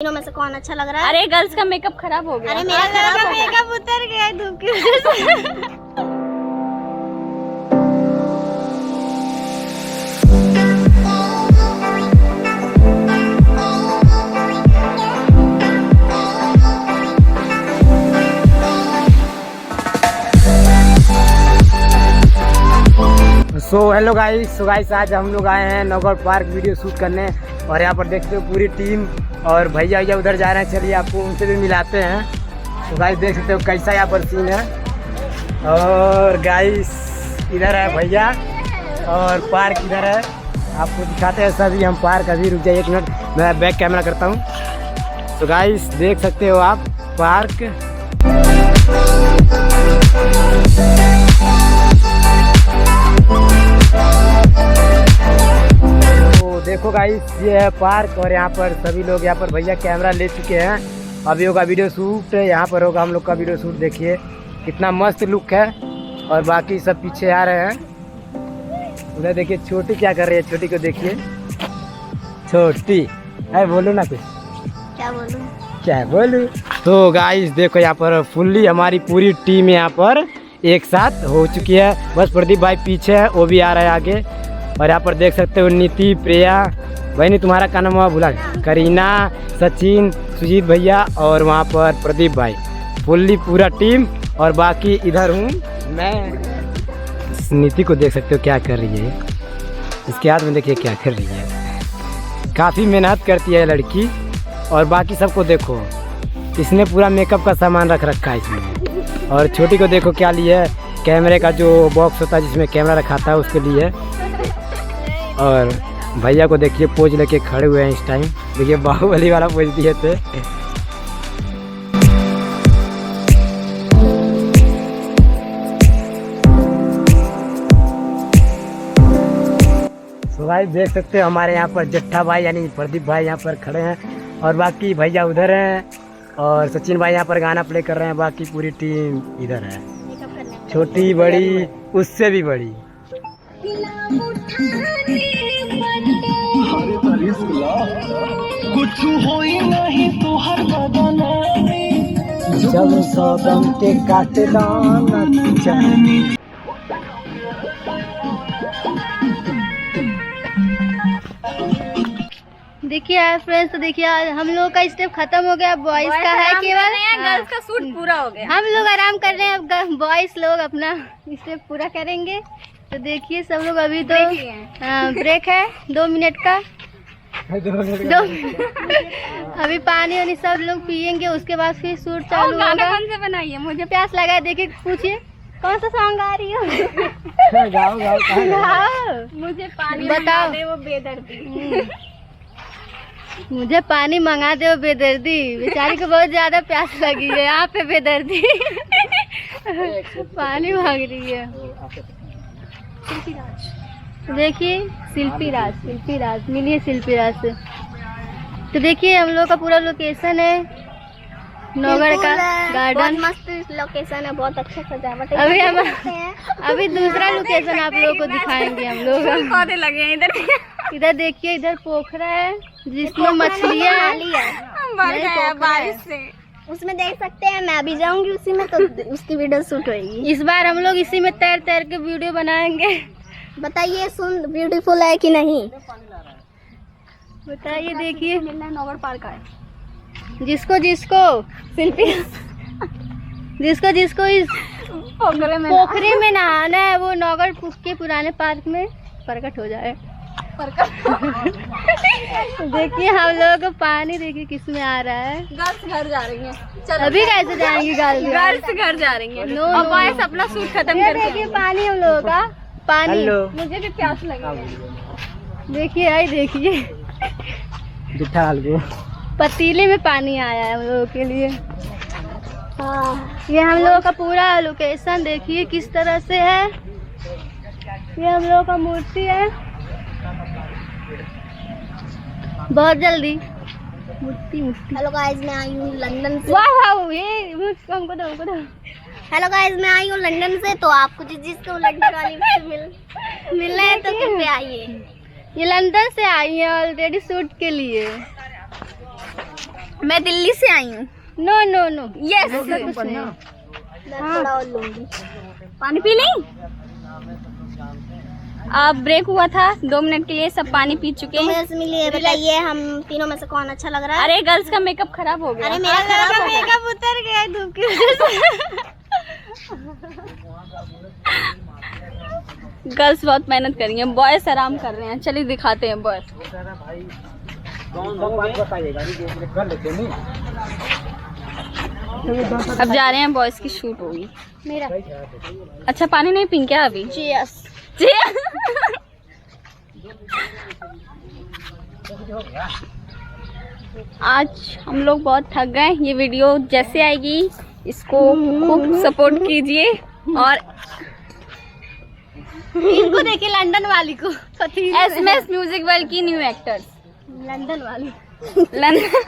तीनों में से कौन अच्छा लग रहा है? अरे गर्ल्स का मेकअप खराब हो गया। अरे मेरा मेकअप उतर गया धूप की वजह से। हेलो गाइस, आज हम लोग आए हैं नौगढ़ पार्क वीडियो शूट करने। और यहाँ पर देखते हो पूरी टीम और भैया उधर जा रहे हैं। चलिए आपको उनसे भी मिलाते हैं। तो गाइस देख सकते हो कैसा यहाँ पर सीन है। और गाइस इधर है भैया और पार्क इधर है, आपको दिखाते हैं सभी हम पार्क। अभी रुक जाइए 1 मिनट, मैं बैक कैमरा करता हूँ। तो गाइस देख सकते हो आप पार्क। देखो गाइस ये है पार्क और यहाँ पर सभी लोग यहाँ पर भैया कैमरा ले चुके हैं। अभी होगा वीडियो शूट, यहाँ पर होगा हम लोग का वीडियो शूट। देखिए कितना मस्त लुक है और बाकी सब पीछे आ रहे हैं। उधर देखिए छोटी क्या कर रही है, छोटी को देखिए। छोटी है, बोलो ना कुछ। क्या बोलूं। तो गाइस देखो यहाँ पर फुल्ली हमारी पूरी टीम यहाँ पर एक साथ हो चुकी है। बस प्रदीप भाई पीछे है, वो भी आ रहा है आगे। और यहाँ पर देख सकते हो नीति, प्रिया बहनी, तुम्हारा क्या नाम हुआ भूला, करीना, सचिन, सुजीत भैया और वहाँ पर प्रदीप भाई, फुल्ली पूरा टीम। और बाकी इधर हूँ मैं। इस नीति को देख सकते हो क्या कर रही है, इसके हाथ में देखिए क्या कर रही है। काफ़ी मेहनत करती है लड़की। और बाकी सबको देखो, इसने पूरा मेकअप का सामान रख रखा है इसमें। और छोटी को देखो क्या लिए, कैमरे का जो बॉक्स होता है जिसमें कैमरा रखाता है उसके लिए। और भैया को देखिए पोज लेके खड़े हुए हैं इस टाइम। देखिए बाहुबली वाला पोज दिए थे। तो भाई देख सकते हो हमारे यहाँ पर जट्ठा भाई यानी प्रदीप भाई यहाँ पर खड़े हैं और बाकी भैया उधर हैं और सचिन भाई यहाँ पर गाना प्ले कर रहे हैं। बाकी पूरी टीम इधर है, छोटी बड़ी उससे भी बड़ी। कुछ हो ही नहीं तो हर बदन जब सौगम के काटे दाना। देखिए फ्रेंड्स, तो देखिए हम लोग का स्टेप खत्म हो गया। बॉयज का है केवल, गर्ल्स का सूट पूरा हो गया। हम लोग आराम कर रहे हैं। अब बॉयज लोग अपना स्टेप पूरा करेंगे। तो देखिए सब लोग अभी तो ब्रेक है 2 मिनट का। अभी पानी वानी सब लोग पियेंगे, उसके बाद फिर शूट चालू होगा। गाना कौन सा बनाइए, मुझे प्यास लगा है। देखिए पूछिए कौन सा सॉन्ग गा रही हो। मुझे पानी बताओ। वो बेदर्दी। मुझे पानी मंगा दे वो बेदर्दी। बेचारी को बहुत ज्यादा प्यास लगी है, यहाँ पे बेदर्दी पानी मांग रही है। देखिए शिल्पी राज मिलिए शिल्पी राज से। तो देखिए हम लोग का पूरा लोकेशन है नौगढ़ का गार्डन। बहुत मस्त लोकेशन है, बहुत अच्छा सजावट है। अभी हम अभी दूसरा लोकेशन आप लोगों को दिखाएंगे हम लोग। पौधे लगे हैं इधर। इधर देखिए, इधर पोखरा है जिसमें मछलियाँ बारिश से। उसमें देख सकते हैं। मैं भी जाऊंगी उसी में, तो उसकी वीडियो शूट होगी। इस बार हम लोग इसी में तैर के वीडियो बनाएंगे। बताइए सुन ब्यूटीफुल है कि नहीं, बताइए। देखिए नौगढ़ पार्क है। जिसको शिल्पी जिसको इस पोखरे में नहाना है वो नौगढ़ के पुराने पार्क में प्रकट हो जाए। देखिए हम लोग को पानी देखिए किस में आ रहा है। गर्ल्स घर जा रही हैं। अभी कैसे जाएंगी गर्ल्स घर जा रही हैं। और बॉयज अपना सूट खत्म कर। देखिए पानी हम लोगों का पानी। मुझे भी प्यास लगी है। देखिए आई देखिए पतीले में पानी आया है हम लोगों के लिए। ये हम लोगों का पूरा लोकेशन देखिए किस तरह से है। ये हम लोगों का मूर्ति है। बहुत जल्दी मूर्ति। हेलो गाइस, मैं आई हूँ लंदन से। वाह ये हमको दो। हेलो गाइस, मैं आई हूँ लंदन से। तो आपको जिसको लंदन वाली से मिलना है तो कृपया आइए। ये लंदन से आई है ऑलरेडी शूट के लिए। मैं दिल्ली से आई हूँ। No no no, yes. ऐसा कुछ नहीं। मैं थोड़ा और लूंगी। पानी पी लें? अब ब्रेक हुआ था 2 मिनट के लिए, सब पानी पी चुके हैं। मिलिए, बताइए हम तीनों में से कौन अच्छा लग रहा है? अरे गर्ल्स का मेकअप खराब हो गया। अरे मेरा मेकअप उतर गया धूप की वजह से। गर्ल्स बहुत मेहनत कर रही हैं, बॉयज आराम कर रहे हैं। चलिए दिखाते हैं बॉयज। अब जा रहे हैं, बॉयज की शूट होगी। मेरा अच्छा पानी नहीं पी क्या अभी? चीयर्स। आज हम लोग बहुत थक गए। ये वीडियो जैसे आएगी इसको खूब सपोर्ट कीजिए और इनको देखिए, लंदन वाली को। SMS म्यूजिक वर्ल्ड की न्यू एक्टर्स। लंदन वाली। लंदन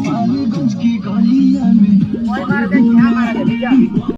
पानीगंज की गलियां में